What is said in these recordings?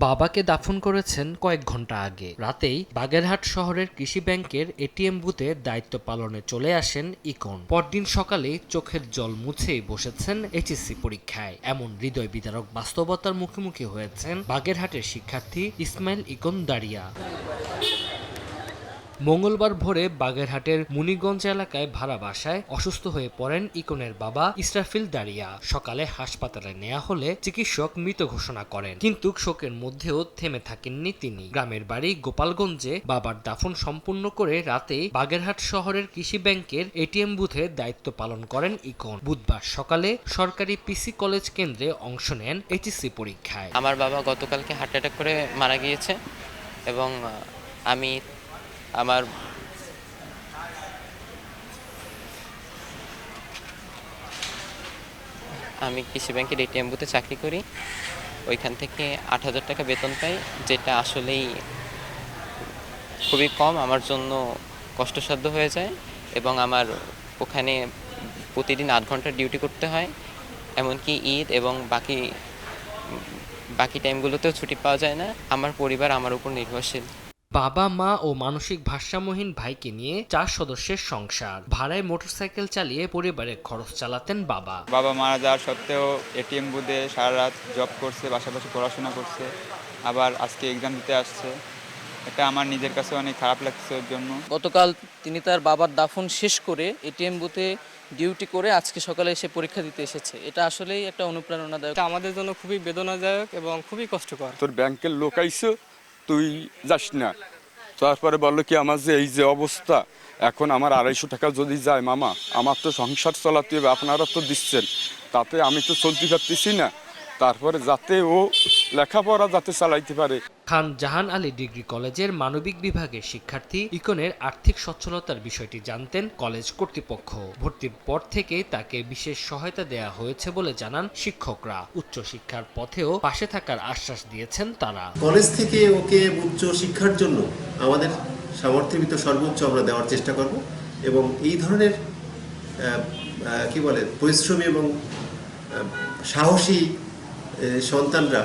বাবাকে দাফন করেছেন কয়েক ঘন্টা আগে। রাতেই বাগেরহাট শহরের কৃষি ব্যাংকের এটিএম বুথে দায়িত্ব পালনে চলে আসেন ইকন। পরদিন সকালে চোখের জল মুছেই বসেছেন এইচএসসি পরীক্ষায়। এমন হৃদয় বিদারক বাস্তবতার মুখোমুখি হয়েছেন বাগেরহাটের শিক্ষার্থী ইসমাইল ইকন দারিয়া। মঙ্গলবার ভোরে বাগেরহাটের মুনিগঞ্জ এলাকায় ভাড়া বাসায় অসুস্থ হয়ে পড়েন ইকনের বাবা ইসরাফিল দারিয়া। সকালে হাসপাতালে নেওয়া হলে চিকিৎসক মৃত ঘোষণা করেন, কিন্তু শোকের মধ্যেও থেমে থাকেননি তিনি। গ্রামের বাড়ি গোপালগঞ্জে বাবার দাফন সম্পূর্ণ করে রাতেই বাগেরহাট শহরের কৃষি ব্যাংকের এটিএম বুথে দায়িত্ব পালন করেন ইকন। বুধবার সকালে সরকারি পিসি কলেজ কেন্দ্রে অংশ নেন এইচএসসি পরীক্ষায়। আমার বাবা গতকালকে হার্ট অ্যাটাক করে মারা গিয়েছে এবং আমি কৃষি ব্যাংকের এটিএম বুথে চাকরি করি। ওইখান থেকে ৮,০০০ টাকা বেতন পাই, যেটা আসলেই খুবই কম, আমার জন্য কষ্টসাধ্য হয়ে যায় এবং আমার ওখানে প্রতিদিন ৮ ঘন্টা ডিউটি করতে হয়। এমনকি ঈদ এবং বাকি টাইমগুলোতেও ছুটি পাওয়া যায় না। আমার পরিবার আমার উপর নির্ভরশীল। বাবা মা ও মানসিক ভারসাম্যহীন ভাইকে নিয়ে ৪ সদস্যের সংসার। ভাড়ায় মোটরসাইকেল চালিয়ে পরিবারের খরচ চালাতেন বাবা। বাবা মারা যাওয়ার সত্ত্বেও এটিএম বুথে সারা রাত জব করছে, পাশাপাশি পড়াশোনা করছে, আবার আজকে এক্সাম দিতে আসছে। এটা আমার নিজের কাছে অনেক খারাপ লাগছে ওর জন্য। গতকাল তিনি তার বাবার দাফন শেষ করে এটিএম বুথে ডিউটি করে আজকে সকালে এসে পরীক্ষা দিতে এসেছে। এটা আসলেই একটা অনুপ্রেরণাদায়ক। এটা আমাদের জন্য খুবই বেদনাদায়ক এবং খুবই কষ্টকর। তোর ব্যাংকের লোক আইছে, তুই যাস না। তারপরে বললো কি, আমার যে এই যে অবস্থা, এখন আমার ২৫০ টাকা যদি যায় মামা, আমার তো সংসার চালাতে হবে, আপনারা তো দিচ্ছেন, তাতে আমি তো চলতে পারতেছি না। তারপরে যাতে ও লেখাপড়া যাতে চালাইতে পারে। খান জাহান আলী ডিগ্রি কলেজের মানবিক বিভাগের শিক্ষার্থী ইকনের আর্থিক সচ্ছলতার বিষয়টি জানতেন কলেজ কর্তৃপক্ষ। ভর্তির পর থেকেই তাকে বিশেষ সহায়তা দেওয়া হয়েছে বলে জানান শিক্ষকরা। উচ্চশিক্ষার পথেও পাশে থাকার আশ্বাস দিয়েছেন তারা। কলেজ থেকে ওকে উচ্চ শিক্ষার জন্য আমাদের সামর্থ্যের ভিতর সর্বোচ্চ আমরা দেওয়ার চেষ্টা করব এবং এই ধরনের পরিশ্রমী এবং সাহসী সন্তানরা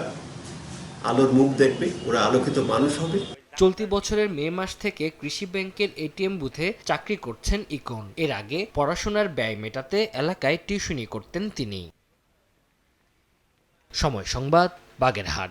আলোর মুখ দেখবে, ওরা আলোকিত মানুষ হবে। চলতি বছরের মে মাস থেকে কৃষি ব্যাংকের এটিএম বুথে চাকরি করছেন ইকন। এর আগে পড়াশোনার ব্যয় মেটাতে এলাকায় টিউশনি করতেন তিনি। সময় সংবাদ, বাগেরহাট।